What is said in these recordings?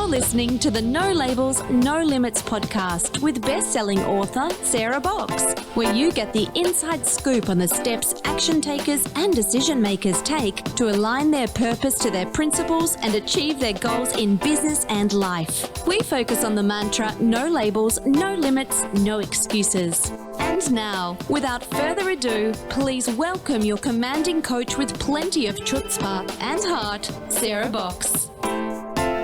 You're listening to the No Labels, No Limits podcast with best-selling author Sarah Box, where you get the inside scoop on the steps action takers and decision makers take to align their purpose to their principles and achieve their goals in business and life. We focus on the mantra, no labels, no limits, no excuses. And now, without further ado, please welcome your commanding coach with plenty of chutzpah and heart, Sarah Box.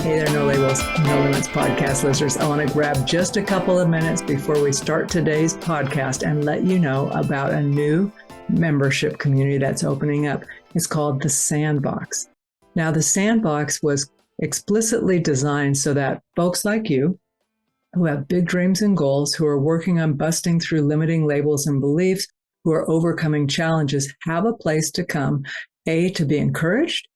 Hey there, No Labels, No Limits podcast listeners. I want to grab just a couple of minutes before we start today's podcast and let you know about a new membership community that's opening up. It's called the Sandbox. Now, the Sandbox was explicitly designed so that folks like you who have big dreams and goals, who are working on busting through limiting labels and beliefs, who are overcoming challenges, have a place to come, to be encouraged,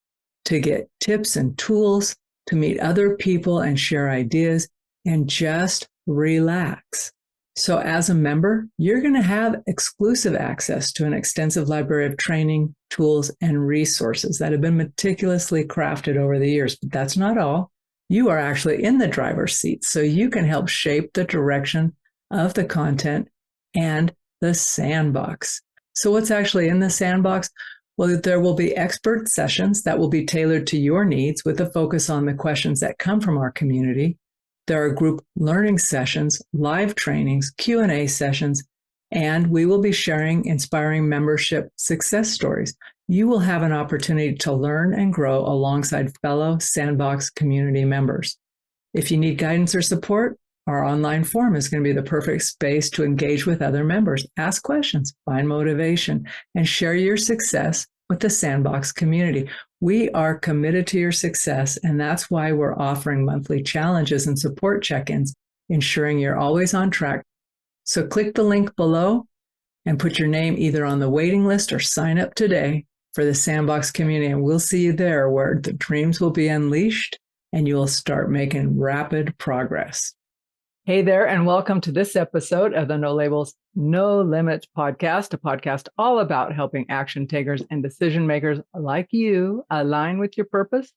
to get tips and tools, to meet other people and share ideas, and just relax. So as a member, you're going to have exclusive access to an extensive library of training, tools, and resources that have been meticulously crafted over the years. But that's not all. You are actually in the driver's seat, so you can help shape the direction of the content and the Sandbox. So what's actually in the Sandbox? Well, there will be expert sessions that will be tailored to your needs with a focus on the questions that come from our community. There are group learning sessions, live trainings, Q&A sessions, and we will be sharing inspiring membership success stories. You will have an opportunity to learn and grow alongside fellow Sandbox community members. If you need guidance or support, our online forum is going to be the perfect space to engage with other members, ask questions, find motivation, and share your success with the Sandbox community. We are committed to your success, and that's why we're offering monthly challenges and support check-ins, ensuring you're always on track. So click the link below and put your name either on the waiting list or sign up today for the Sandbox community, and we'll see you there where the dreams will be unleashed and you will start making rapid progress. Hey there, and welcome to this episode of the No Labels, No Limits podcast, a podcast all about helping action takers and decision makers like you align with your purpose,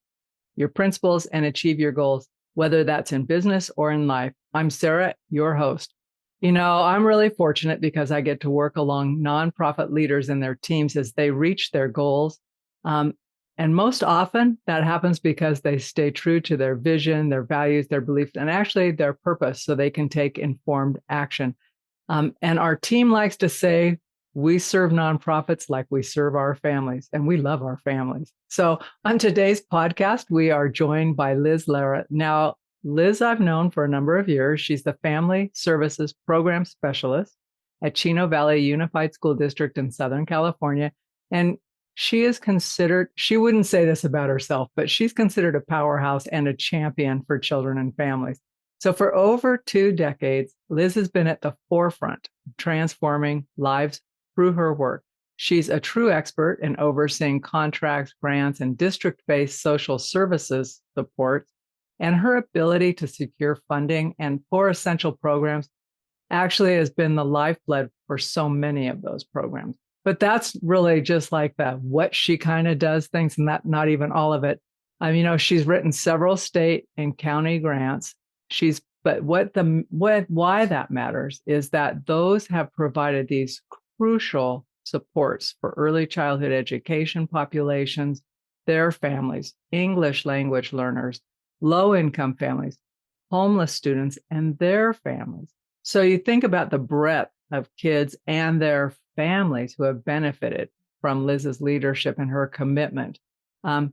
your principles, and achieve your goals, whether that's in business or in life. I'm Sarah, your host. You know, I'm really fortunate because I get to work along nonprofit leaders and their teams as they reach their goals. And most often that happens because they stay true to their vision, their values, their beliefs, and actually their purpose so they can take informed action. And our team likes to say, we serve nonprofits like we serve our families, and we love our families. So on today's podcast, we are joined by Liz Lara. Now, Liz, I've known for a number of years. She's the Family Services Program Specialist at Chino Valley Unified School District in Southern California. And she is considered, she wouldn't say this about herself, but she's considered a powerhouse and a champion for children and families. So for over 2 decades, Liz has been at the forefront of transforming lives through her work. She's a true expert in overseeing contracts, grants, and district-based social services support. And her ability to secure funding and for essential programs actually has been the lifeblood for so many of those programs. But that's really just like what she kind of does things, and that not even all of it. She's written several state and county grants. But why that matters is that those have provided these crucial supports for early childhood education populations, their families, English language learners, low-income families, homeless students, and their families. So you think about the breadth of kids and their families who have benefited from Liz's leadership and her commitment. And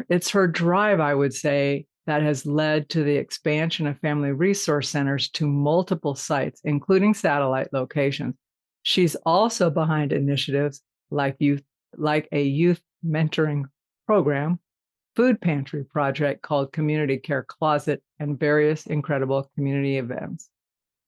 it's her drive, I would say, that has led to the expansion of family resource centers to multiple sites, including satellite locations. She's also behind initiatives like a youth mentoring program, food pantry project called Community Care Closet, and various incredible community events.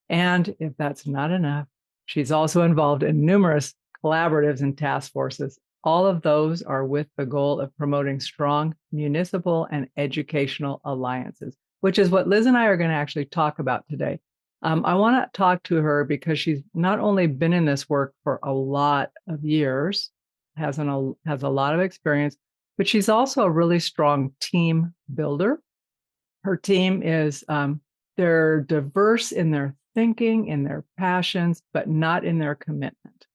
And if that's not enough, she's also involved in numerous collaboratives and task forces. All of those are with the goal of promoting strong municipal and educational alliances, which is what Liz and I are going to actually talk about today. I want to talk to her because she's not only been in this work for a lot of years, has a lot of experience, but she's also a really strong team builder. Her team is, they're diverse in their thinking, in their passions, but not in their commitment.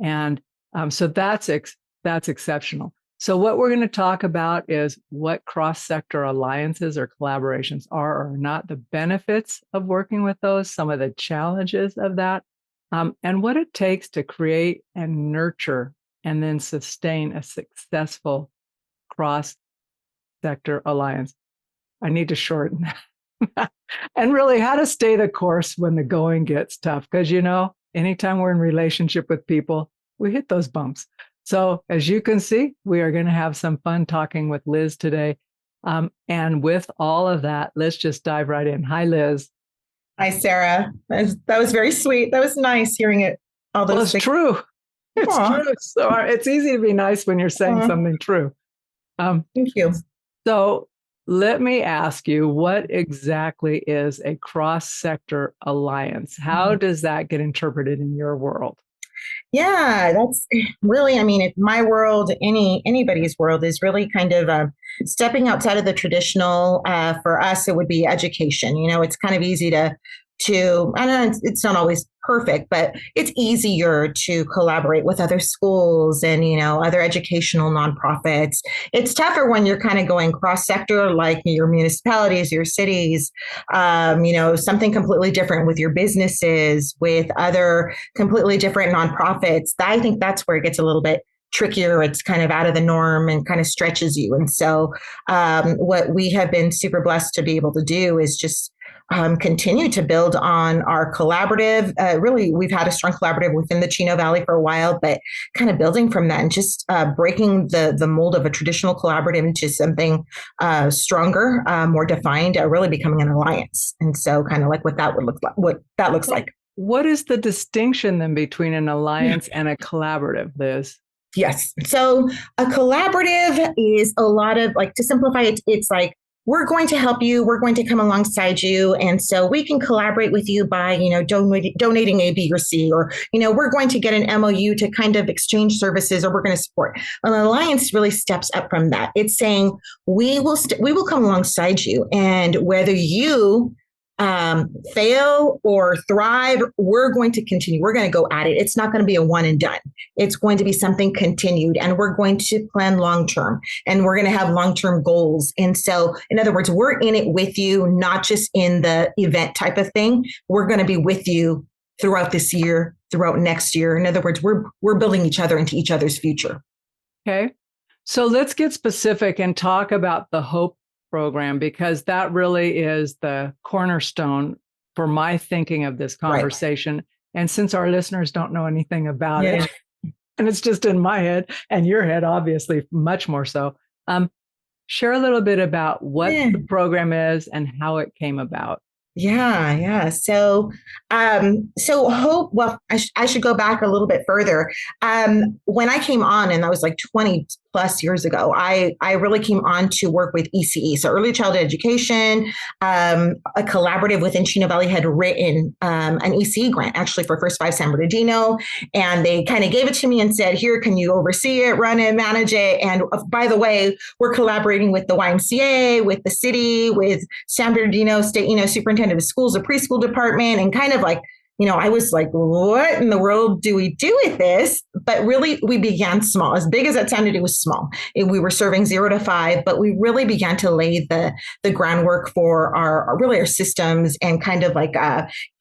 And so that's exceptional. So what we're going to talk about is what cross-sector alliances or collaborations are or not, the benefits of working with those, some of the challenges of that, and what it takes to create and nurture and then sustain a successful cross-sector alliance. I need to shorten that. And really how to stay the course when the going gets tough. Because, anytime we're in relationship with people, we hit those bumps. So as you can see, we are going to have some fun talking with Liz today. And with all of that, let's just dive right in. Hi, Liz. Hi, Sarah. That was very sweet. That was nice hearing it. All those it's things. True. It's true. So it's easy to be nice when you're saying something true. Thank you. So let me ask you, what exactly is a cross-sector alliance? How does that get interpreted in your world? Yeah, that's really, my world, anybody's world is really kind of stepping outside of the traditional. For us, it would be education. It's kind of easy to I know it's not always perfect, but it's easier to collaborate with other schools and, other educational nonprofits. It's tougher when you're kind of going cross-sector, like your municipalities, your cities, something completely different with your businesses, with other completely different nonprofits. I think that's where it gets a little bit trickier. It's kind of out of the norm and kind of stretches you. And so what we have been super blessed to be able to do is just continue to build on our collaborative. Really, we've had a strong collaborative within the Chino Valley for a while, but kind of building from that and just breaking the mold of a traditional collaborative into something stronger, more defined, really becoming an alliance. And so kind of like what that looks like. What is the distinction then between an alliance and a collaborative, Liz? Yes. So a collaborative is a lot of, like, to simplify it, it's like, we're going to help you. We're going to come alongside you. And so we can collaborate with you by, donating A, B, or C, or, we're going to get an MOU to kind of exchange services, or we're going to support. An alliance really steps up from that. It's saying we will come alongside you. And whether you fail or thrive, we're going to continue. We're going to go at it. It's not going to be a one and done. It's going to be something continued, and we're going to plan long-term, and we're going to have long-term goals. And so, in other words, we're in it with you, not just in the event type of thing. We're going to be with you throughout this year, throughout next year. In other words, we're building each other into each other's future. Okay. So let's get specific and talk about the HOPE program, because that really is the cornerstone for my thinking of this conversation. Right. And since our listeners don't know anything about it, and it's just in my head and your head, obviously, much more so, share a little bit about what the program is and how it came about. Yeah. So HOPE, well, I should go back a little bit further. When I came on, and that was like 20 plus years ago, I really came on to work with ECE. So early childhood education, a collaborative within Chino Valley had written an ECE grant actually for First 5 San Bernardino. And they kind of gave it to me and said, here, can you oversee it, run it, manage it? And by the way, we're collaborating with the YMCA, with the city, with San Bernardino State, Superintendent of Schools, a preschool department, and kind of like, I was like, what in the world do we do with this? But really, we began small. As big as that sounded, it was small. We were serving 0 to 5, but we really began to lay the groundwork for our systems and kind of like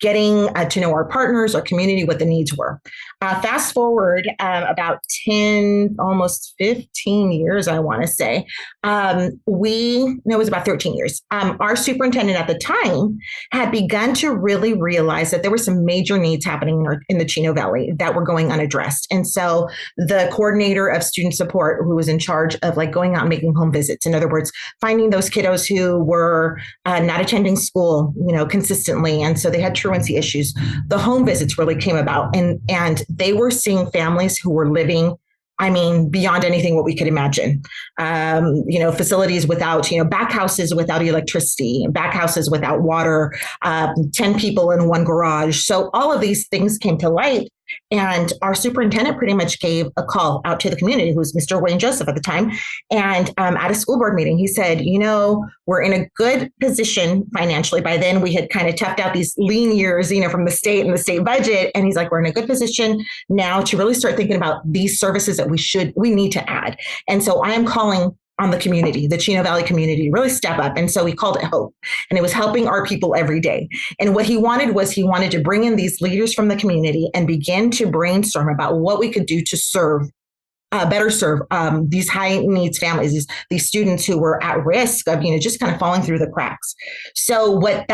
getting to know our partners, our community, what the needs were. Fast forward about 10, almost 15 years, I want to say. It was about 13 years. Our superintendent at the time had begun to really realize that there were some major needs happening in the Chino Valley that were going unaddressed. And so the coordinator of student support, who was in charge of like going out and making home visits, in other words, finding those kiddos who were not attending school, consistently. And so they had truancy issues. The home visits really came about, and they were seeing families who were living, beyond anything what we could imagine. Facilities without, back houses without electricity, back houses without water, 10 people in one garage. So all of these things came to light. And our superintendent pretty much gave a call out to the community, who was Mr. Wayne Joseph at the time. And at a school board meeting, he said, we're in a good position financially. By then, we had kind of toughed out these lean years, from the state and the state budget. And he's like, we're in a good position now to really start thinking about these services that we need to add. And so I am calling on the community, the Chino Valley community, really step up. And so he called it Hope, and it was helping our people every day. And what he wanted to bring in these leaders from the community and begin to brainstorm about what we could do to better serve these high needs families, these students who were at risk of, just kind of falling through the cracks. So what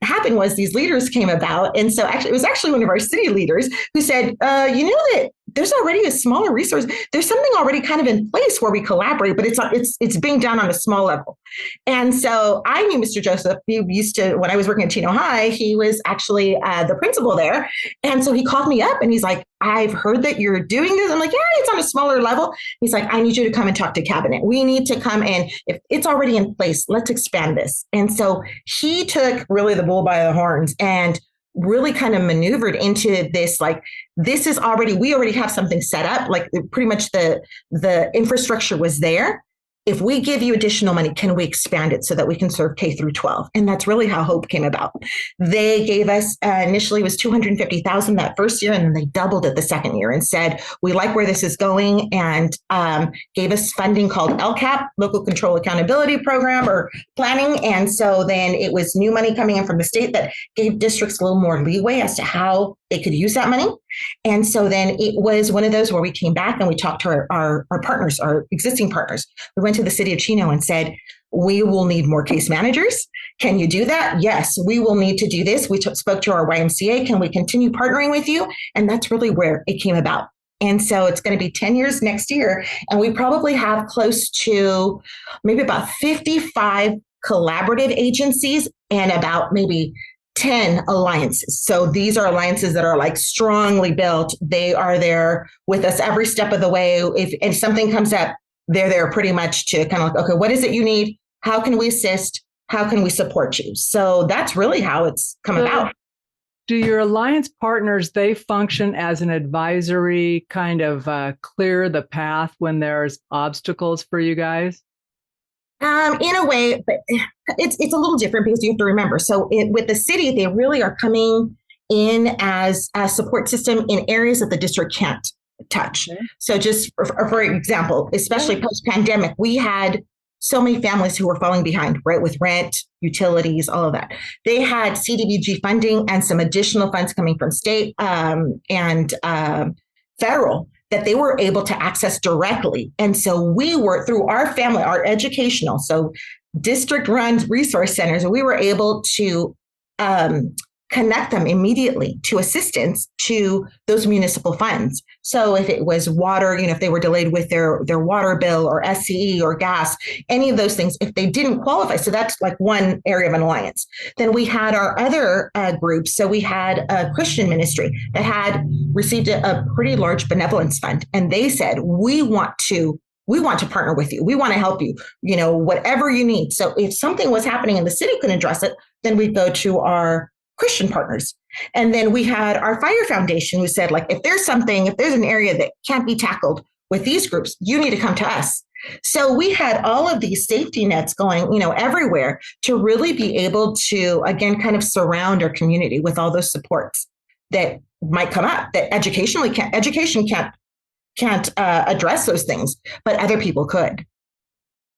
happened was these leaders came about. And so actually, it was actually one of our city leaders who said, that there's already a smaller resource. There's something already kind of in place where we collaborate, but it's being done on a small level. And so I knew Mr. Joseph. He used to, when I was working at Chino High, he was actually the principal there. And so he called me up and he's like, I've heard that you're doing this. I'm like, yeah, it's on a smaller level. He's like, I need you to come and talk to cabinet. We need to come in. If it's already in place, let's expand this. And so he took really the bull by the horns and really kind of maneuvered into this, like, we already have something set up. Like pretty much the infrastructure was there. If we give you additional money, can we expand it so that we can serve K through 12? And that's really how Hope came about. They gave us, initially it was $250,000 that first year, and then they doubled it the second year and said, we like where this is going, and gave us funding called LCAP, Local Control Accountability Program or Planning. And so then it was new money coming in from the state that gave districts a little more leeway as to how they could use that money. And so then it was one of those where we came back and we talked to our partners, our existing partners. We went to the city of Chino and said, we will need more case managers. Can you do that? Yes, we will need to do this. We spoke to our YMCA. Can we continue partnering with you? And that's really where it came about. And so it's going to be 10 years next year. And we probably have close to maybe about 55 collaborative agencies and about maybe 10 alliances. So these are alliances that are like strongly built. They are there with us every step of the way. If something comes up, they're there pretty much to kind of like, okay, what is it you need? How can we assist? How can we support you? So that's really how it's come about. Do your alliance partners, they function as an advisory kind of clear the path when there's obstacles for you guys? In a way, but it's a little different because you have to remember. So with the city, they really are coming in as a support system in areas that the district can't touch. Okay. So just for example, especially post-pandemic, we had so many families who were falling behind, right, with rent, utilities, all of that. They had CDBG funding and some additional funds coming from state and federal that they were able to access directly. And so we were, through our family, our educational, so district-run resource centers, we were able to connect them immediately to assistance to those municipal funds. So if it was water, if they were delayed with their water bill or SCE or gas, any of those things, if they didn't qualify. So that's like one area of an alliance. Then we had our other groups. So we had a Christian ministry that had received a pretty large benevolence fund. And they said, we want to partner with you. We want to help you, whatever you need. So if something was happening and the city couldn't address it, then we'd go to our Christian partners. And then we had our fire foundation who said, like, if there's an area that can't be tackled with these groups, you need to come to us. So we had all of these safety nets going, everywhere to really be able to, again, kind of surround our community with all those supports that might come up that education can't address those things, but other people could.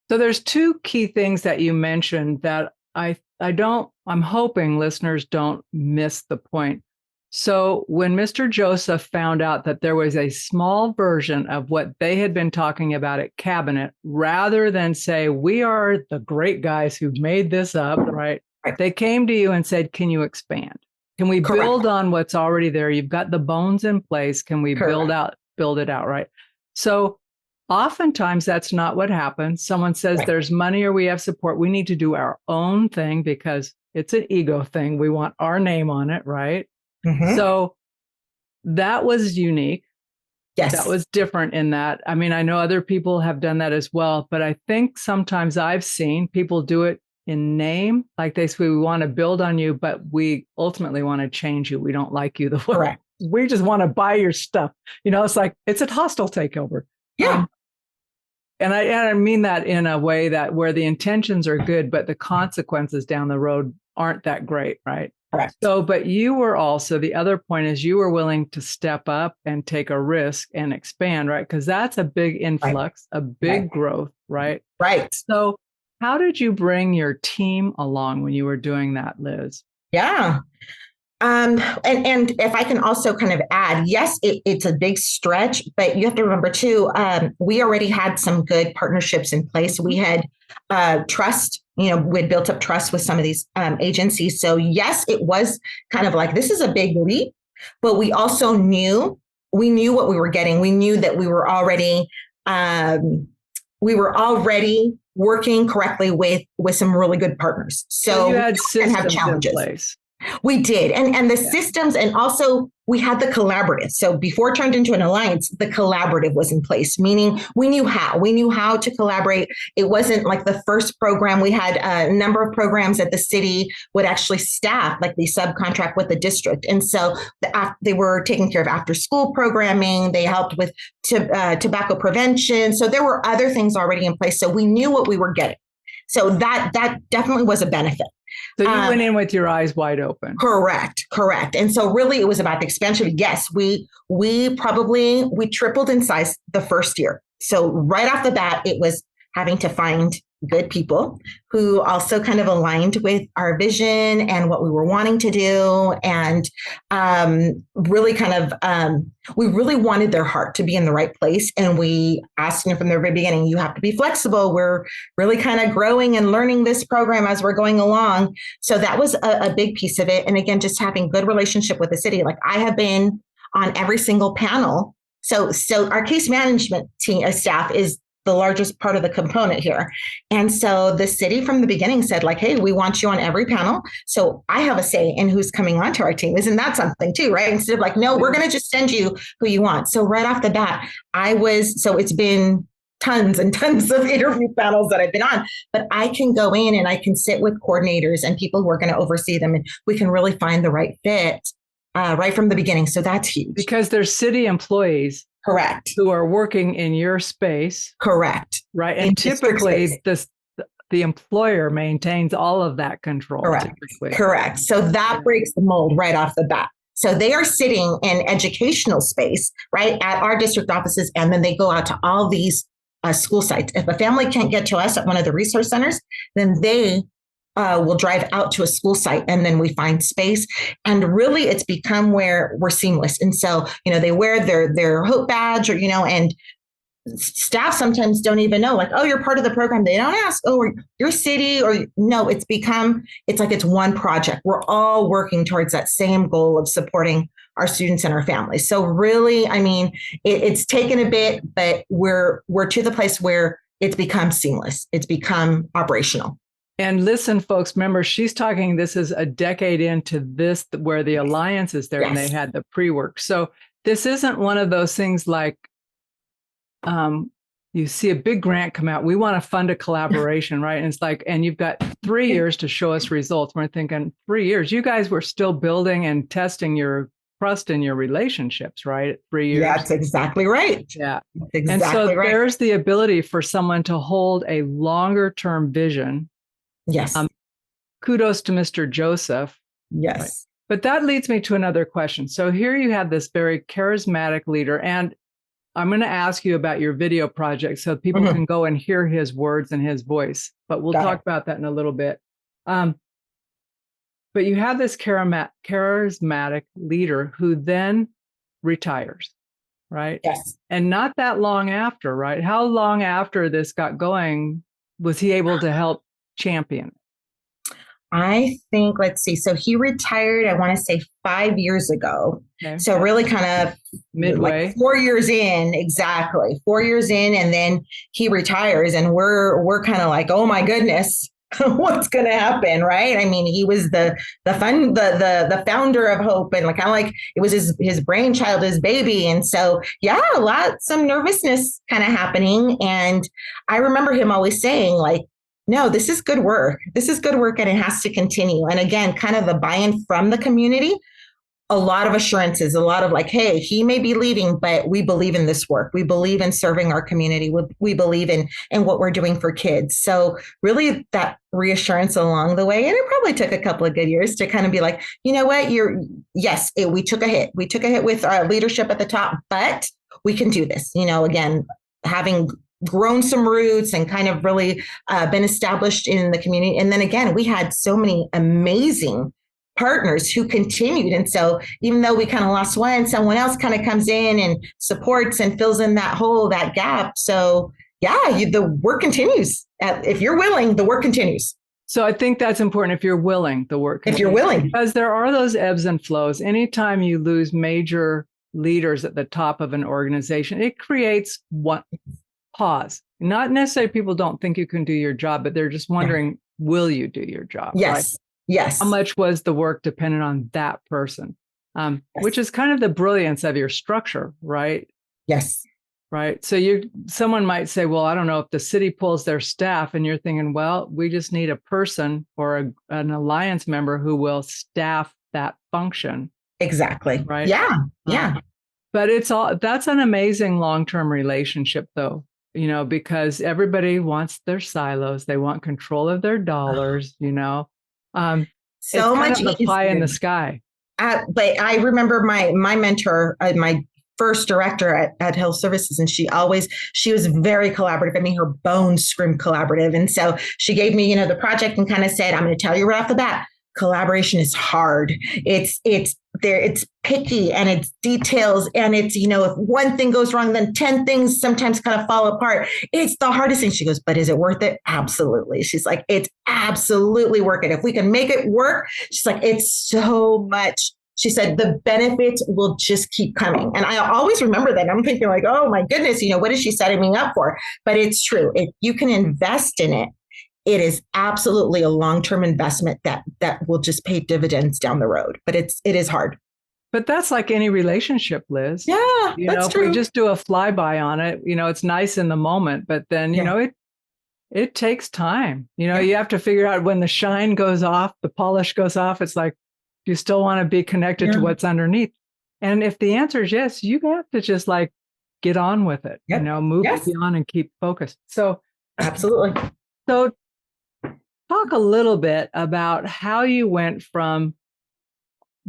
So there's two key things that you mentioned that I'm hoping listeners don't miss the point. So when Mr. Joseph found out that there was a small version of what they had been talking about at cabinet, rather than say, we are the great guys who made this up, right? They came to you and said, can you expand? Can we build on what's already there? You've got the bones in place. Can we build it out, right? So oftentimes that's not what happens. Someone says there's money or we have support. We need to do our own thing because it's an ego thing. We want our name on it, right? Mm-hmm. So that was unique. Yes. That was different in that. I mean, I know other people have done that as well, but I think sometimes I've seen people do it in name, like they say, we want to build on you, but we ultimately want to change you. We don't like you the way. we just want to buy your stuff. It's like, it's a hostile takeover. Yeah. And I mean that in a way that where the intentions are good, but the consequences down the road aren't that great, right? Correct. So, but you were also, the other point is you were willing to step up and take a risk and expand, right? Because that's a big influx, a big growth, right? Right. So how did you bring your team along when you were doing that, Liz? Yeah. And if I can also kind of add, yes, it's a big stretch, but you have to remember too, we already had some good partnerships in place. We had trust, we had built up trust with some of these agencies. So yes, it was kind of like, this is a big leap, but we also knew what we were getting. We knew that we were already working correctly with some really good partners. So you had systems have challenges in place. We did. And the systems, and also we had the collaborative. So before it turned into an alliance, the collaborative was in place, meaning we knew how to collaborate. It wasn't like the first program. We had a number of programs that the city would actually staff, like the subcontract with the district. And so they were taking care of after school programming. They helped with tobacco prevention. So there were other things already in place. So we knew what we were getting. So that definitely was a benefit. So you went in with your eyes wide open. Correct. And so really it was about the expansion. Yes, we tripled in size the first year. So right off the bat, it was having to find good people who also kind of aligned with our vision and what we were wanting to do. And really kind of, we really wanted their heart to be in the right place. And we asked them from the very beginning, you have to be flexible. We're really kind of growing and learning this program as we're going along. So that was a big piece of it. And again, just having good relationship with the city. Like I have been on every single panel. So our case management team staff is the largest part of the component here. And so the city from the beginning said like, hey, we want you on every panel. So I have a say in who's coming onto our team. Isn't that something too, right? Instead of like, no, we're going to just send you who you want. So right off the bat, so it's been tons and tons of interview panels that I've been on, but I can go in and I can sit with coordinators and people who are going to oversee them. And we can really find the right fit right from the beginning. So that's huge. Because they're city employees. Correct. Who are working in your space. Correct. Right. And typically the employer maintains all of that control. Correct. So that breaks the mold right off the bat. So they are sitting in educational space, right, at our district offices, and then they go out to all these school sites. If a family can't get to us at one of the resource centers, then they will drive out to a school site, and then we find space. And really it's become where we're seamless. And so, they wear their Hope badge or, and staff sometimes don't even know, like, oh, you're part of the program. They don't ask, oh, your city, or no, it's like it's one project. We're all working towards that same goal of supporting our students and our families. So really, I mean, it's taken a bit, but we're to the place where it's become seamless. It's become operational. And listen, folks, remember, she's talking, this is a decade into this, where the alliance is there. Yes. And they had the pre-work. So this isn't one of those things like you see a big grant come out. We want to fund a collaboration, right? And it's like, and you've got 3 years to show us results. We're thinking 3 years. You guys were still building and testing your trust in your relationships, right? At 3 years. That's exactly right. Yeah. That's exactly and so right. There's the ability for someone to hold a longer term vision. Yes. Kudos to Mr. Joseph. Yes. Right. But that leads me to another question. So here you have this very charismatic leader, and I'm going to ask you about your video project so people can go and hear his words and his voice, but we'll talk about that in a little bit. But you have this charismatic leader who then retires, right? Yes. And not that long after, right? How long after this got going was he able to help champion? I think, let's see. So he retired, I want to say 5 years ago. Okay. So really kind of midway, like 4 years in, exactly 4 years in, and then he retires, and we're kind of like, oh my goodness, what's going to happen, right? I mean, he was the founder of Hope, and kind of like it was his brainchild, his baby, and so some nervousness kind of happening. And I remember him always saying like, no, this is good work. This is good work, and it has to continue. And again, kind of the buy-in from the community. a lot of assurances, a lot of like, hey, he may be leaving, but we believe in this work. We believe in serving our community. We believe in what we're doing for kids. So really that reassurance along the way. And it probably took a couple of good years to kind of be like, you know what, we took a hit. We took a hit with our leadership at the top, but we can do this. Again, having grown some roots and kind of really been established in the community. And then again, we had so many amazing partners who continued. And so even though we kind of lost one, someone else kind of comes in and supports and fills in that hole, that gap. So the work continues. If you're willing, the work continues. So I think that's important. If you're willing, the work continues. If you're willing. Because there are those ebbs and flows. Anytime you lose major leaders at the top of an organization, it creates one pause. Not necessarily people don't think you can do your job, but they're just wondering, will you do your job? Yes. Right? Yes. How much was the work dependent on that person? Yes. Which is kind of the brilliance of your structure, right? Yes. Right. So someone might say, well, I don't know if the city pulls their staff, and you're thinking, well, we just need a person or an alliance member who will staff that function. Exactly. Right. Yeah. Yeah. But that's an amazing long-term relationship though, because everybody wants their silos. They want control of their dollars, So it's much kind of the pie in the sky. But I remember my mentor, my first director at Health Services, and she was very collaborative. I mean, her bones screamed collaborative. And so she gave me, the project and kind of said, I'm going to tell you right off the bat, collaboration is hard. It's picky and it's details. And it's, if one thing goes wrong, then 10 things sometimes kind of fall apart. It's the hardest thing. She goes, but is it worth it? Absolutely. She's like, it's absolutely worth it. If we can make it work, she's like, it's so much. She said, the benefits will just keep coming. And I always remember that. I'm thinking like, oh my goodness, what is she setting me up for? But it's true. If you can invest in it, it is absolutely a long-term investment that will just pay dividends down the road. But it is hard. But that's like any relationship, Liz. Yeah, that's true. If we just do a flyby on it, it's nice in the moment, but then, it takes time. You have to figure out when the shine goes off, the polish goes off. It's like, you still want to be connected to what's underneath. And if the answer is yes, you have to just like get on with it, move beyond and keep focused. So absolutely. So talk a little bit about how you went from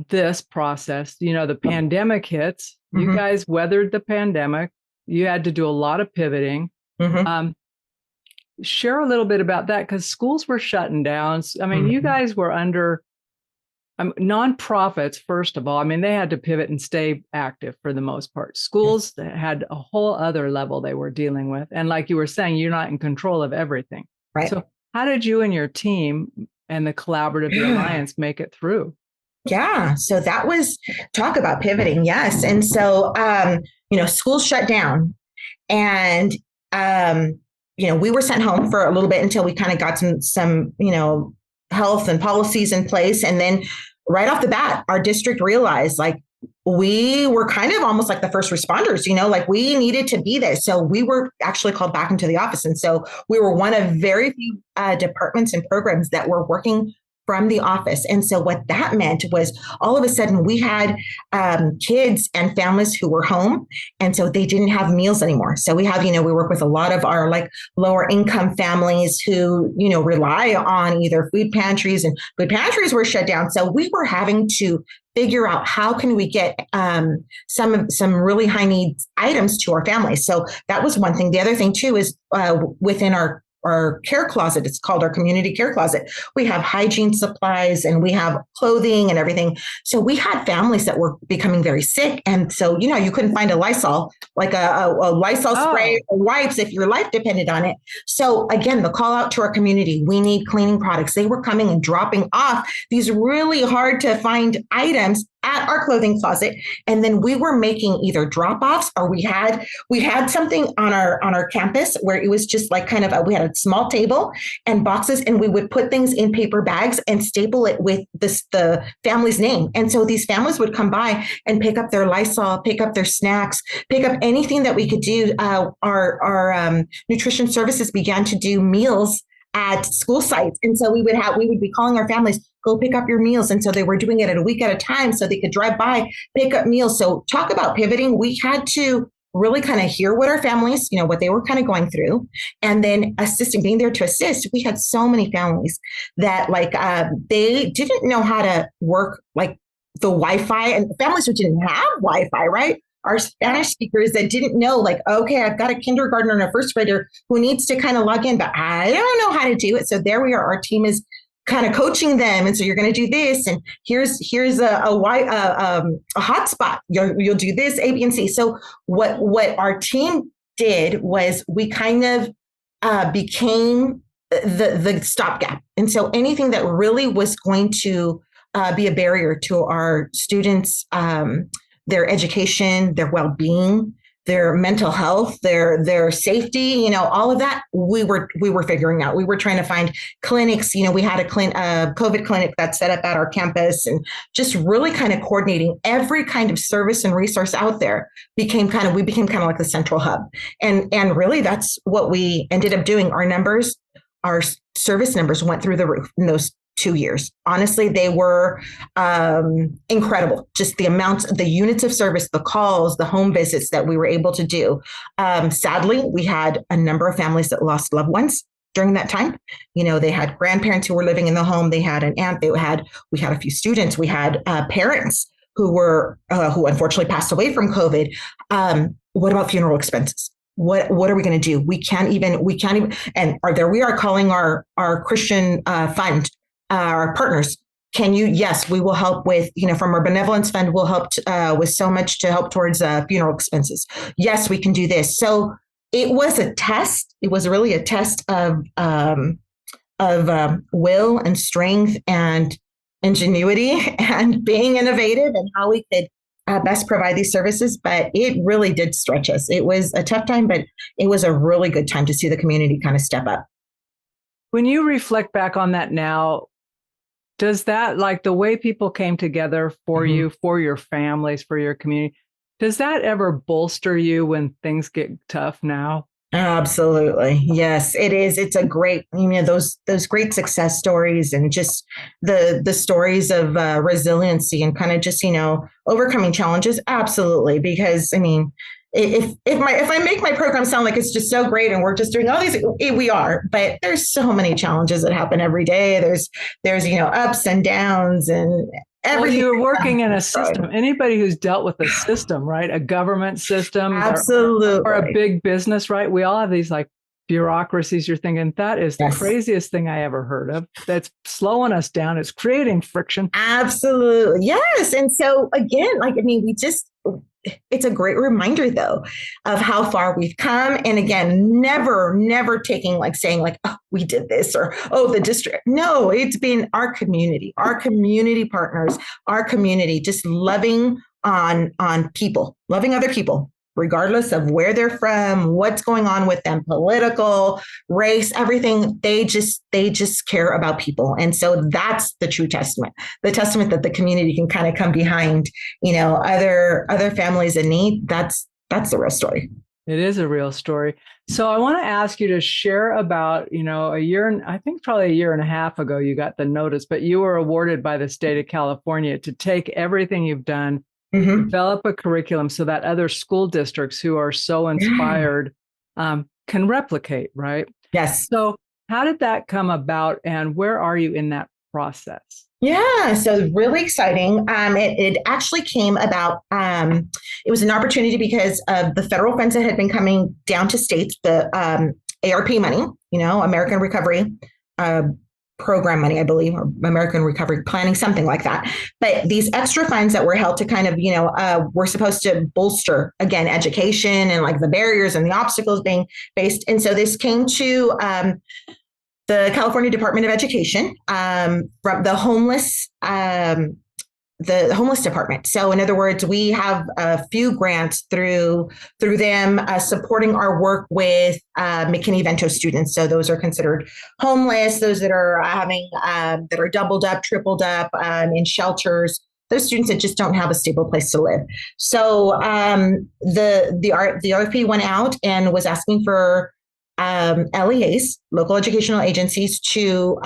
this process, the pandemic hits, you guys weathered the pandemic. You had to do a lot of pivoting. Share a little bit about that, because schools were shutting down. I mean, you guys were under nonprofits, first of all. I mean, they had to pivot and stay active for the most part. Schools had a whole other level they were dealing with. And like you were saying, you're not in control of everything. Right. So how did you and your team and the collaborative alliance make it through? Yeah. So that was talk about pivoting. Yes. And so, schools shut down and, we were sent home for a little bit until we kind of got some, health and policies in place. And then right off the bat, our district realized like we were kind of almost like the first responders, like we needed to be there. So we were actually called back into the office. And so we were one of very few departments and programs that were working from the office. And so what that meant was all of a sudden we had kids and families who were home. And so they didn't have meals anymore. So we have, we work with a lot of our like lower income families who, rely on either food pantries, and food pantries were shut down. So we were having to figure out how can we get some really high needs items to our families. So that was one thing. The other thing too is within our care closet, it's called our community care closet. We have hygiene supplies and we have clothing and everything. So we had families that were becoming very sick. And so, you couldn't find a Lysol, like a Lysol spray or wipes if your life depended on it. So again, the call out to our community, we need cleaning products. They were coming and dropping off these really hard to find items at our clothing closet. And then we were making either drop-offs or we had something on our campus where it was just like kind of we had a small table and boxes, and we would put things in paper bags and staple it with the family's name. And so these families would come by and pick up their Lysol, pick up their snacks, pick up anything that we could do. Our nutrition services began to do meals at school sites. And so we would be calling our families, go pick up your meals. And so they were doing it at a week at a time so they could drive by, pick up meals. So talk about pivoting. We had to really kind of hear what our families, what they were kind of going through, and then being there to assist. We had so many families that they didn't know how to work like the Wi-Fi, and families who didn't have Wi-Fi, right? Our Spanish speakers that didn't know, okay, I've got a kindergartner and a first grader who needs to kind of log in, but I don't know how to do it. So there we are. Our team is kind of coaching them. And so you're going to do this. And here's a hotspot. You'll do this, A, B, and C. So what our team did was we kind of became the stopgap. And so anything that really was going to be a barrier to our students, their education, their well-being, their mental health, their safety, all of that, we were figuring out. We were trying to find clinics. We had a COVID clinic that's set up at our campus, and just really kind of coordinating every kind of service and resource out there became kind of like the central hub. And really that's what we ended up doing. Our service numbers went through the roof in those 2 years. Honestly, they were incredible. Just the units of service, the calls, the home visits that we were able to do. Sadly, we had a number of families that lost loved ones during that time. They had grandparents who were living in the home. They had an aunt. We had a few students. We had parents who unfortunately passed away from COVID. What about funeral expenses? What are we going to do? We can't even, and we are calling our Christian fund, our partners. Yes, we will help with, from our benevolence fund, we'll help with so much to help towards funeral expenses. Yes, we can do this. So it was a test. It was really a test of will and strength and ingenuity and being innovative and how we could best provide these services. But it really did stretch us. It was a tough time, but it was a really good time to see the community kind of step up. When you reflect back on that now, does that, like the way people came together for you, for your families, for your community, does that ever bolster you when things get tough now? Absolutely. Yes, it is. It's a great, those great success stories and just the stories of resiliency and kind of just, overcoming challenges. Absolutely. Because if I make my program sound like it's just so great and we're just doing all these, we are, but there's so many challenges that happen every day. There's ups and downs and everything. Well, you're working in a system. Anybody who's dealt with a system, right? A government system, absolutely, or a big business, right? We all have these bureaucracies. You're thinking that is the craziest thing I ever heard of. That's slowing us down. It's creating friction. Absolutely, yes. And so again, it's a great reminder, though, of how far we've come. And again, never taking saying oh, we did this or, oh, the district. No, it's been our community partners, our community, just loving on people, loving other people, regardless of where they're from, what's going on with them, political, race, everything. They just care about people. And so that's the true testament, the testament that the community can kind of come behind, other families in need. That's the real story. It is a real story. So I want to ask you to share about, I think probably a year and a half ago, you got the notice, but you were awarded by the state of California to take everything you've done, develop a curriculum so that other school districts who are so inspired can replicate, right? Yes. So how did that come about and where are you in that process? Yeah, so really exciting. It actually came about, it was an opportunity because of the federal funds that had been coming down to states, the ARP money, American Recovery Program money, I believe, or American Recovery Planning, something like that. But these extra funds that were held to kind of, were supposed to bolster, again, education and the barriers and the obstacles being faced. And so this came to the California Department of Education from the homeless department. So in other words, we have a few grants through them supporting our work with McKinney-Vento students. So those are considered homeless, those that are that are doubled up, tripled up in shelters, those students that just don't have a stable place to live. So the RFP went out and was asking for LEAs, local educational agencies, to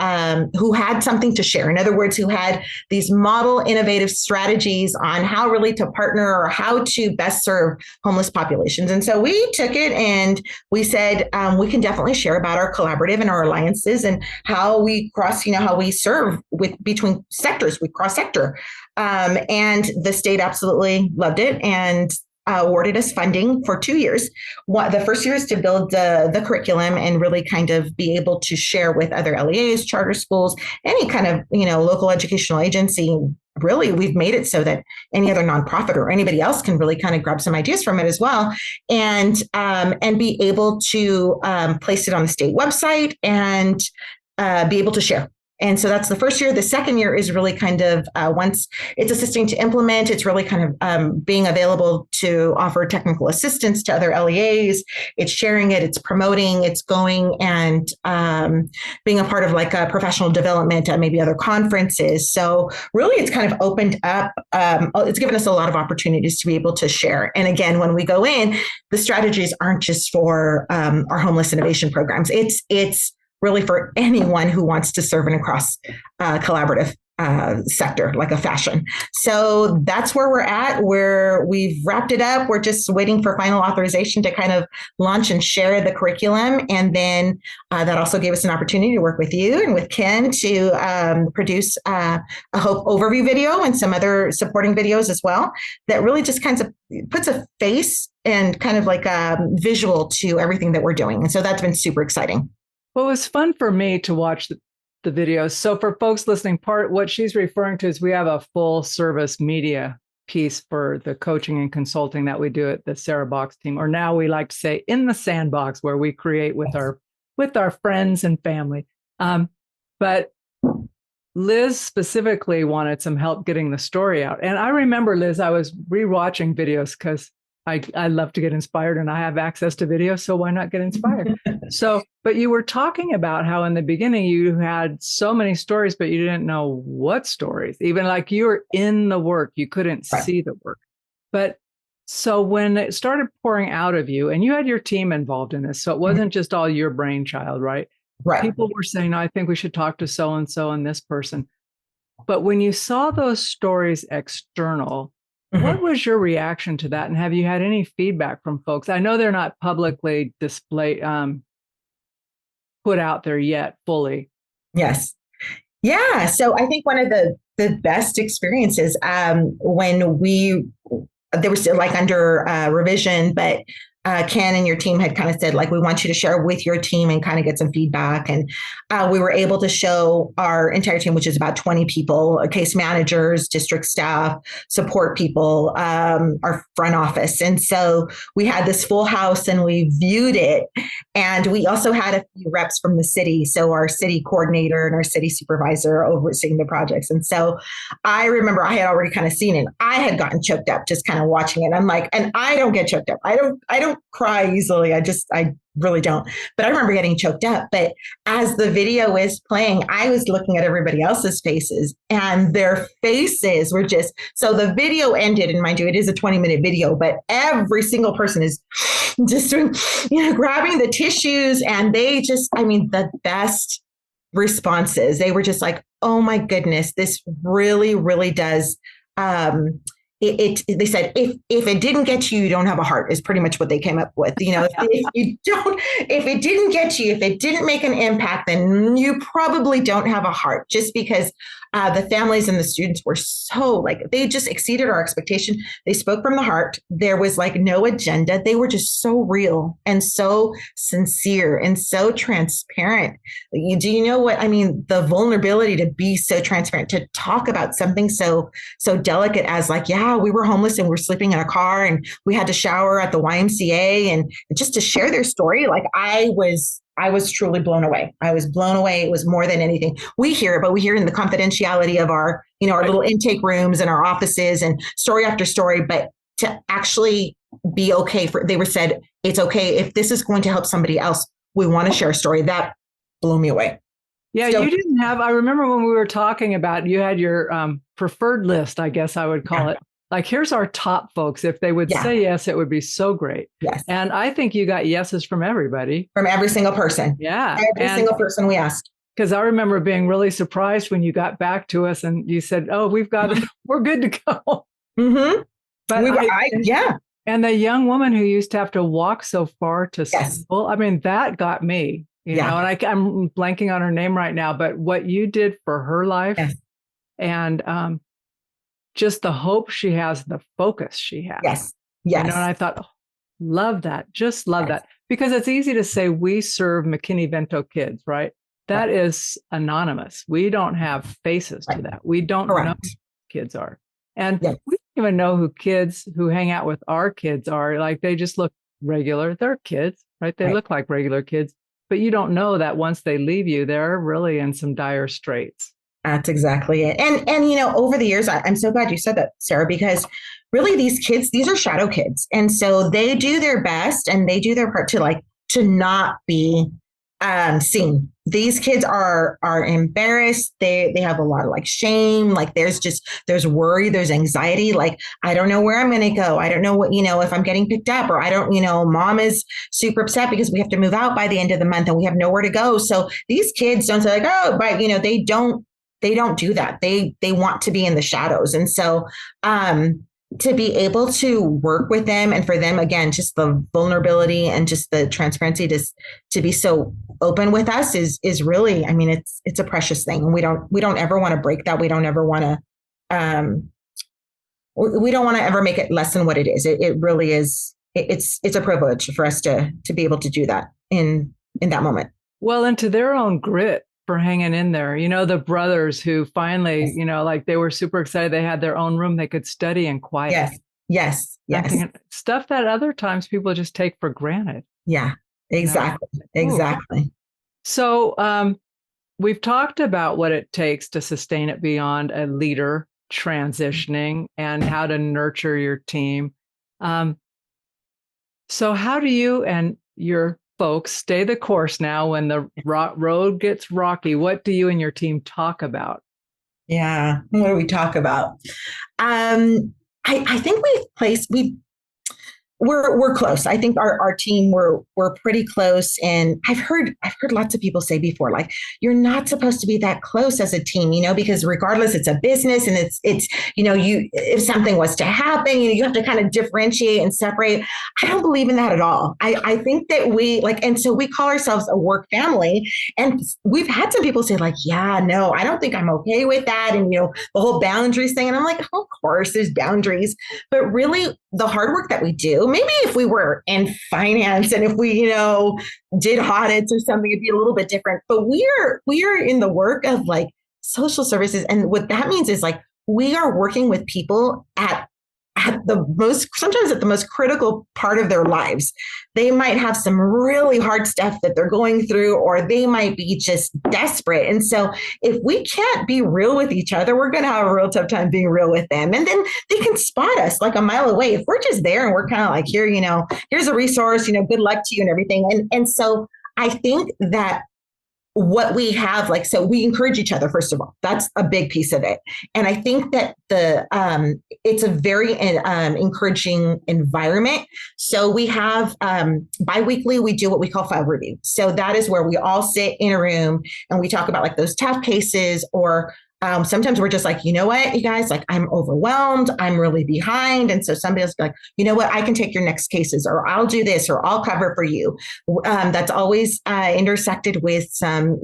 who had something to share. In other words, who had these model innovative strategies on how really to partner or how to best serve homeless populations. And so we took it and we said, we can definitely share about our collaborative and our alliances and how we how we serve between sectors, we cross sector. And the state absolutely loved it and awarded us funding for 2 years. The first year is to build the curriculum and really kind of be able to share with other LEAs, charter schools, any kind of, local educational agency. Really, we've made it so that any other nonprofit or anybody else can really kind of grab some ideas from it as well, and be able to place it on the state website and be able to share. And so that's the first year. The second year is really kind of once it's assisting to implement, it's really kind of being available to offer technical assistance to other LEAs. It's sharing it, it's promoting, it's going and being a part of like a professional development at maybe other conferences. So really it's kind of opened up, it's given us a lot of opportunities to be able to share. And again, when we go in, the strategies aren't just for our homeless innovation programs. It's really for anyone who wants to serve in a cross collaborative sector, like a fashion. So that's where we're at, where we've wrapped it up. We're just waiting for final authorization to kind of launch and share the curriculum. And then that also gave us an opportunity to work with you and with Ken to produce a Hope overview video and some other supporting videos as well, that really just kind of puts a face and kind of like a visual to everything that we're doing. And so that's been super exciting. Well, it was fun for me to watch the videos. So for folks listening, what she's referring to is we have a full service media piece for the coaching and consulting that we do at the Sarah Box team, or now we like to say in the sandbox, where we create with our friends and family. But Liz specifically wanted some help getting the story out. And I remember, Liz, I was rewatching videos because I love to get inspired and I have access to videos, so why not get inspired? But you were talking about how in the beginning you had so many stories, but you didn't know what stories. Even like you were in the work, you couldn't see the work. But so when it started pouring out of you, and you had your team involved in this, so it wasn't just all your brainchild, right? Right. People were saying, I think we should talk to so-and-so and this person. But when you saw those stories external, what was your reaction to that? And have you had any feedback from folks? I know they're not publicly displayed, put out there yet fully. Yes. Yeah. So I think one of the best experiences when they were still like under revision, but Ken and your team had kind of said, like, we want you to share with your team and kind of get some feedback. And we were able to show our entire team, which is about 20 people, case managers, district staff, support people, our front office. And so we had this full house and we viewed it. And we also had a few reps from the city. So our city coordinator and our city supervisor overseeing the projects. And so I remember I had already kind of seen it. I had gotten choked up just kind of watching it. I'm like, and I don't get choked up. I don't cry easily. I really don't. But I remember getting choked up. But as the video is playing, I was looking at everybody else's faces and their faces were just, so the video ended, and mind you, it is a 20-minute video, but every single person is just doing, grabbing the tissues, and they just, the best responses. They were just like, oh my goodness, this really, really does, they said, if it didn't get you, you don't have a heart, is pretty much what they came up with. If it didn't get you, if it didn't make an impact, then you probably don't have a heart, just because the families and the students were so they just exceeded our expectation. They spoke from the heart. There was no agenda. They were just so real and so sincere and so transparent. Do you know what I mean? The vulnerability to be so transparent, to talk about something so delicate as we were homeless and we're sleeping in a car and we had to shower at the YMCA, and just to share their story. I was truly blown away. I was blown away. It was more than anything. We hear it, but we hear it in the confidentiality of our, our little intake rooms and our offices and story after story. But to actually be okay they were said, it's okay. If this is going to help somebody else, we want to share a story. That blew me away. Yeah, you didn't have, I remember when we were talking about, you had your preferred list, I guess I would call it. like, here's our top folks. If they would say yes, it would be so great. Yes. And I think you got yeses from everybody. From every single person. Yeah. Every single person we asked. Because I remember being really surprised when you got back to us and you said, oh, we're good to go. Mm-hmm. But and the young woman who used to have to walk so far to school, I mean, that got me, you know, and I'm blanking on her name right now, but what you did for her life and just the hope she has, the focus she has. Yes. You know, and I thought, oh, love that. Just love that. Because it's easy to say we serve McKinney-Vento kids, right? That is anonymous. We don't have faces to that. We don't know who kids are. And we don't even know who kids who hang out with our kids are. Like, they just look regular. They're kids, right? They look like regular kids. But you don't know that once they leave you, they're really in some dire straits. That's exactly it. And you know, over the years, I'm so glad you said that, Sarah, because really these kids, these are shadow kids. And so they do their best and they do their part to not be seen. These kids are embarrassed. They have a lot of like shame. Like there's worry, there's anxiety. Like, I don't know where I'm going to go. I don't know what, you know, if I'm getting picked up, or I don't, you know, mom is super upset because we have to move out by the end of the month and we have nowhere to go. So these kids don't say like, oh, but you know, they don't do that. They want to be in the shadows. And so, to be able to work with them and for them, again, just the vulnerability and just the transparency to be so open with us is really, I mean, it's a precious thing. And we don't ever want to break that. We don't ever want to, we don't want to ever make it less than what it is. It really is. It's a privilege for us to be able to do that in that moment. Well, and to their own grit for hanging in there. You know, the brothers who finally, you know, like they were super excited. They had their own room they could study in quiet. Yes. Thinking, stuff that other times people just take for granted. Yeah, exactly. You know? Exactly. So we've talked about what it takes to sustain it beyond a leader transitioning and how to nurture your team. So how do you and your folks stay the course now when the road gets rocky? What do you and your team talk about? Yeah. What do we talk about? I think we're close. I think our team, we're pretty close. And I've heard lots of people say before, like, you're not supposed to be that close as a team, you know, because regardless, it's a business and it's, you know, if something was to happen, you know, you have to kind of differentiate and separate. I don't believe in that at all. I think that and so we call ourselves a work family. And we've had some people say like, yeah, no, I don't think I'm okay with that. And, you know, the whole boundaries thing. And I'm like, oh, of course there's boundaries, but really the hard work that we do, maybe if we were in finance and if we, you know, did audits or something, it'd be a little bit different. But we are in the work of like social services. And what that means is like, we are working with people sometimes at the most critical part of their lives. They might have some really hard stuff that they're going through, or they might be just desperate. And so if we can't be real with each other, we're going to have a real tough time being real with them. And then they can spot us like a mile away. If we're just there and we're kind of like, here, you know, here's a resource, you know, good luck to you and everything. And so I think that what we have, like, so we encourage each other, first of all, that's a big piece of it. And I think that it's a very encouraging environment. So we have biweekly, we do what we call file review. So that is where we all sit in a room and we talk about like those tough cases, or sometimes we're just like, you know what, you guys, like, I'm overwhelmed, I'm really behind. And so somebody else be like, you know what, I can take your next cases, or I'll do this, or I'll cover for you. That's always intersected with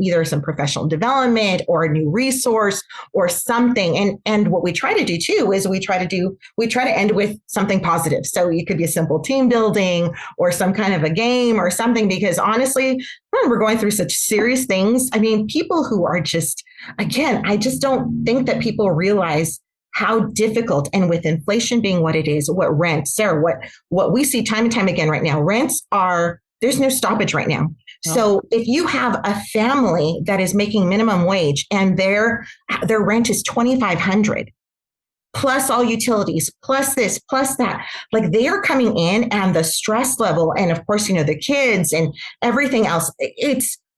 either some professional development or a new resource or something. And what we try to do too is we try to end with something positive. So it could be a simple team building or some kind of a game or something, because honestly, we're going through such serious things. I mean, people who are just, again, I just don't think that people realize how difficult, and with inflation being what it is, what rent, Sarah, what we see time and time again right now, there's no stoppage right now. No. So if you have a family that is making minimum wage and their rent is $2,500, plus all utilities, plus this, plus that, like, they are coming in, and the stress level, and of course, you know, the kids and everything else,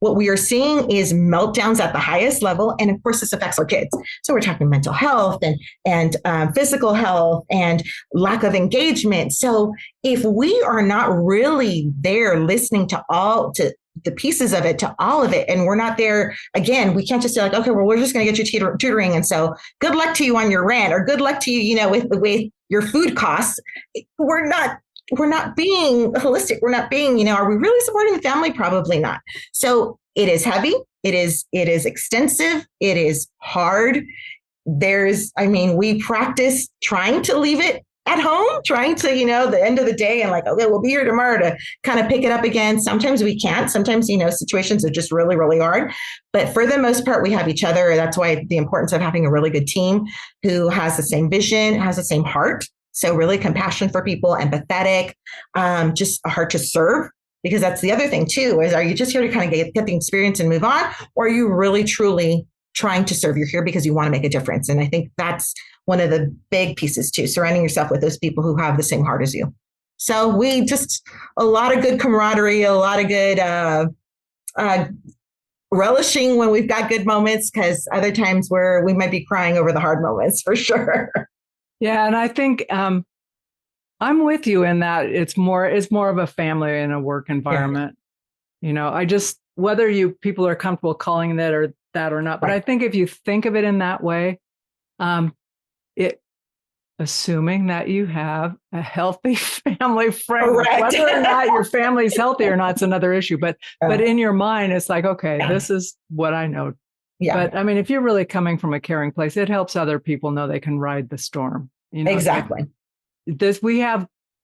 what we are seeing is meltdowns at the highest level. And of course, this affects our kids. So we're talking mental health and physical health and lack of engagement. So if we are not really there listening to the pieces of it, to all of it, and we're not there, again, we can't just say like, okay, well, we're just going to get you tutoring. And so good luck to you on your rent, or good luck to you, with your food costs. We're not being holistic. We're not being, are we really supporting the family? Probably not. So it is heavy. It is extensive. It is hard. We practice trying to leave it at home, trying to, the end of the day and like, okay, we'll be here tomorrow to kind of pick it up again. Sometimes we can't. Sometimes, situations are just really, really hard. But for the most part, we have each other. That's why the importance of having a really good team who has the same vision, has the same heart. So really compassion for people, empathetic, just a heart to serve, because that's the other thing too, is are you just here to kind of get the experience and move on? Or are you really, truly trying to serve? You're here because you want to make a difference. And I think that's one of the big pieces too, surrounding yourself with those people who have the same heart as you. So we just, a lot of good camaraderie, a lot of good relishing when we've got good moments, because other times where we might be crying over the hard moments for sure. Yeah. And I think I'm with you in that it's more of a family and a work environment. Yeah. Whether people are comfortable calling that or not, but I think if you think of it in that way, assuming that you have a healthy family framework, whether or not your family's healthy or not, it's another issue. But in your mind, it's like, okay, this is what I know. Yeah. But if you're really coming from a caring place, it helps other people know they can ride the storm. Exactly.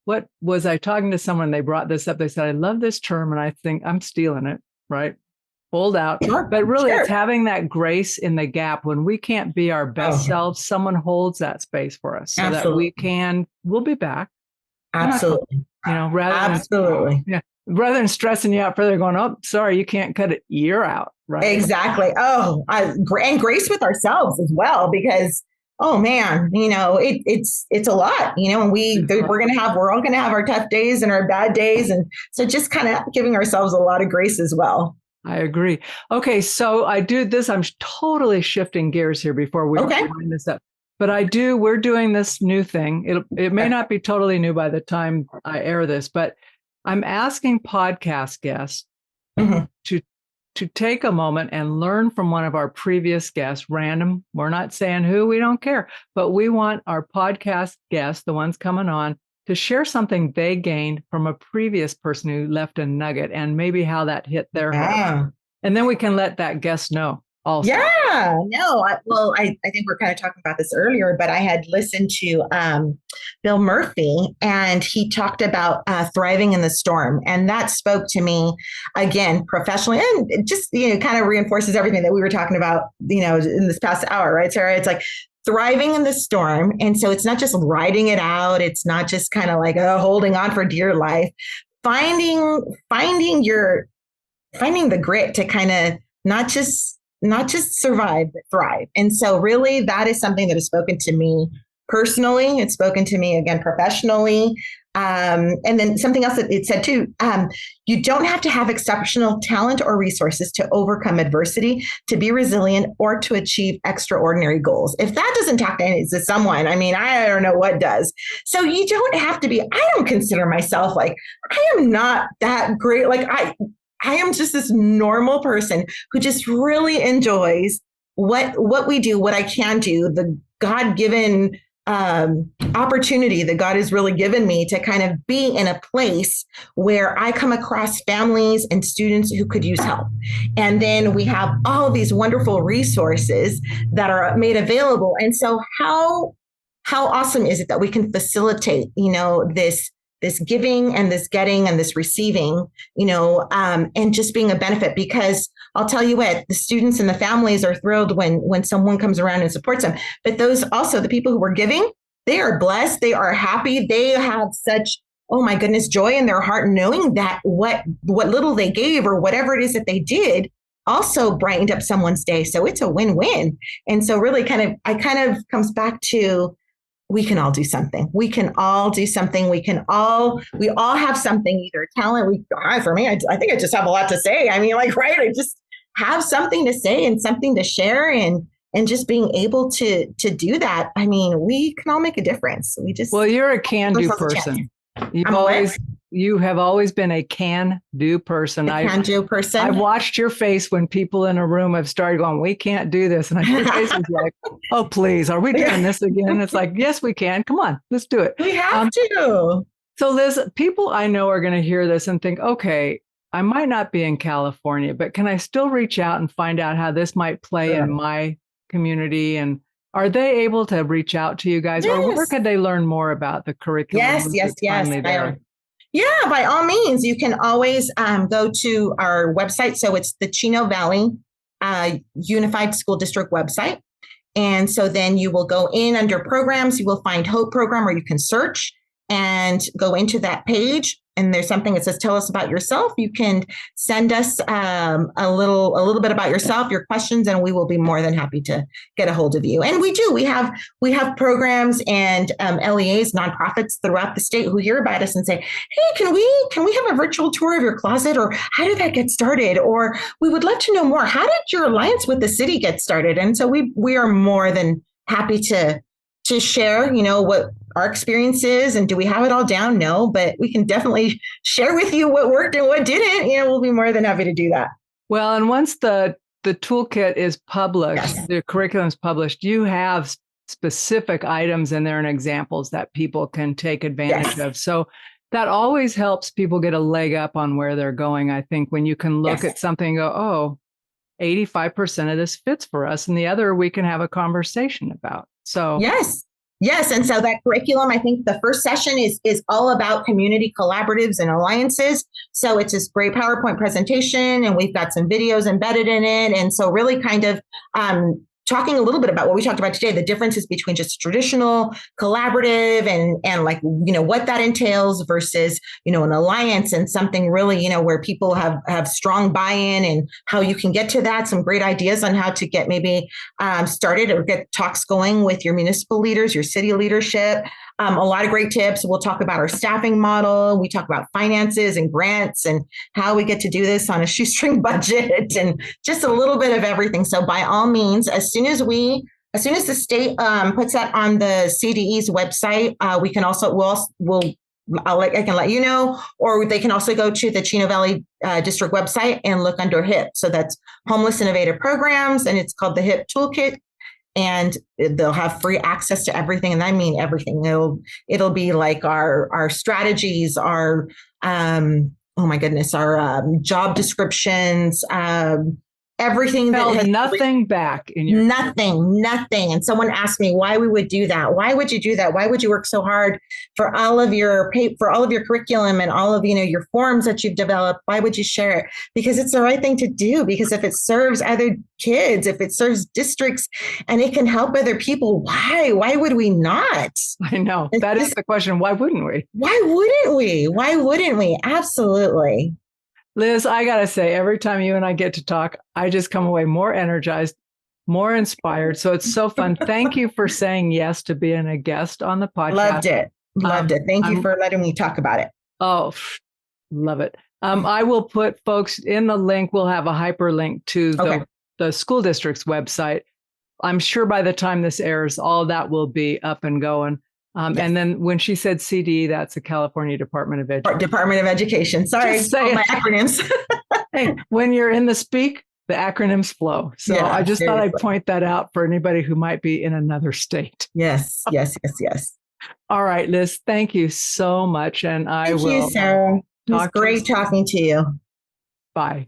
What was I talking to someone? They brought this up. They said, I love this term, and I think I'm stealing it, right? Hold out. Sure, but really, It's having that grace in the gap when we can't be our best selves. Someone holds that space for us so that we'll be back. Absolutely. Rather than stressing you out further, going, oh, sorry, you can't cut it. You're out. Right. Exactly. And grace with ourselves as well, because, oh man, it's a lot, and we're all going to have our tough days and our bad days. And so just kind of giving ourselves a lot of grace as well. I agree. Okay. So I do this. I'm totally shifting gears here before we wind this up. But we're doing this new thing. It may not be totally new by the time I air this, but I'm asking podcast guests to take a moment and learn from one of our previous guests, random. We're not saying who, we don't care, but we want our podcast guests, the ones coming on, to share something they gained from a previous person who left a nugget and maybe how that hit their heart. And then we can let that guest know also. Yeah, no, I think we're kind of talking about this earlier, but I had listened to Bill Murphy, and he talked about thriving in the storm. And that spoke to me again, professionally, and it just, kind of reinforces everything that we were talking about, in this past hour, right, Sarah? It's like, thriving in the storm. And so it's not just riding it out. It's not just kind of like holding on for dear life, finding the grit to kind of not just survive, but thrive. And so really that is something that has spoken to me personally. It's spoken to me again, professionally. And then something else that it said too, you don't have to have exceptional talent or resources to overcome adversity, to be resilient, or to achieve extraordinary goals. If that doesn't talk to someone, I don't know what does. So you don't have to be, I don't consider myself like, I am not that great. Like I am just this normal person who just really enjoys what we do, what I can do, the God-given opportunity that God has really given me to kind of be in a place where I come across families and students who could use help. And then we have all these wonderful resources that are made available. And so how awesome is it that we can facilitate, this giving and this getting and this receiving, and just being a benefit? Because I'll tell you what, the students and the families are thrilled when someone comes around and supports them. But those also, the people who are giving, they are blessed. They are happy. They have such, oh my goodness, joy in their heart, knowing that what little they gave or whatever it is that they did also brightened up someone's day. So it's a win-win. And so really it kind of comes back to we can all do something. We can all do something. We all have something, either talent. For me, I think I just have a lot to say. I mean, like, right. I just have something to say and something to share, and just being able to do that. I mean, we can all make a difference. Well, you're a can-do person. You have always been a can-do person. Can-do person. I've watched your face when people in a room have started going, we can't do this. And your face is like, oh, please, are we doing this again? It's like, yes, we can. Come on, let's do it. We have to. So Liz, people I know are going to hear this and think, okay, I might not be in California, but can I still reach out and find out how this might play in my community? And are they able to reach out to you guys? Or where could they learn more about the curriculum? Yes. Yeah, by all means, you can always go to our website. So it's the Chino Valley Unified School District website. And so then you will go in under programs, you will find Hope Program, or you can search and go into that page. And there's something that says, tell us about yourself. You can send us a little bit about yourself, your questions, and we will be more than happy to get a hold of you. And we have programs and LEAs, nonprofits throughout the state who hear about us and say, hey, can we have a virtual tour of your closet? Or how did that get started? Or we would love to know more. How did your alliance with the city get started? And so we are more than happy to share, what our experience is. And do we have it all down? No, but we can definitely share with you what worked and what didn't. We'll be more than happy to do that. Well, and once the toolkit is published, the curriculum is published, you have specific items in there and examples that people can take advantage of. So that always helps people get a leg up on where they're going. I think when you can look at something and go, oh, 85% of this fits for us, and the other we can have a conversation about. So Yes. And so that curriculum, I think the first session is all about community collaboratives and alliances. So it's this great PowerPoint presentation, and we've got some videos embedded in it. And so really kind of talking a little bit about what we talked about today, the differences between just traditional collaborative and like, what that entails versus, an alliance, and something really, where people have strong buy-in, and how you can get to that. Some great ideas on how to get maybe started or get talks going with your municipal leaders, your city leadership. A lot of great tips. We'll talk about our staffing model. We talk about finances and grants and how we get to do this on a shoestring budget, and just a little bit of everything. So by all means, as soon as the state puts that on the CDE's website, we can also, I can let you know, or they can also go to the Chino Valley District website and look under HIP. So that's Homeless Innovative Programs, and it's called the HIP Toolkit. And they'll have free access to everything. And I mean everything. It'll be like our strategies, our our job descriptions, everything that has nothing back in your nothing. And someone asked me why we would do that. Why would you do that? Why would you work so hard for all of your curriculum and all of your forms that you've developed? Why would you share it? Because it's the right thing to do. Because if it serves other kids, if it serves districts, and it can help other people, why would we not? I know that is the question. Why wouldn't we? Why wouldn't we? Absolutely. Liz, I got to say, every time you and I get to talk, I just come away more energized, more inspired. So it's so fun. Thank you for saying yes to being a guest on the podcast. Loved it. Thank you for letting me talk about it. Oh, love it. I will put folks in the link. We'll have a hyperlink to the school district's website. I'm sure by the time this airs, all that will be up and going. And then when she said CD, that's the California Department of Education. Department of Education. Sorry, all my acronyms. Hey, when you're in the speak, the acronyms flow. So I just thought I'd point that out for anybody who might be in another state. Yes. All right, Liz, thank you so much. And Thank you, Sarah. It was great talking to you. Bye.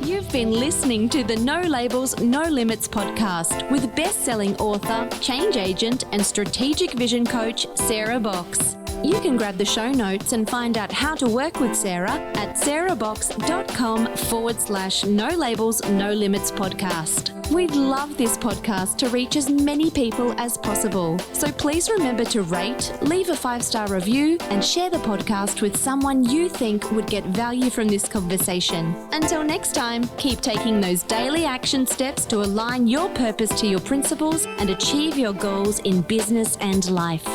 You've been listening to the No Labels, No Limits podcast with best-selling author, change agent, and strategic vision coach, Sarah Box. You can grab the show notes and find out how to work with Sarah at sarahbox.com/no labels, no limits podcast. We'd love this podcast to reach as many people as possible. So please remember to rate, leave a 5-star review, and share the podcast with someone you think would get value from this conversation. Until next time, keep taking those daily action steps to align your purpose to your principles and achieve your goals in business and life.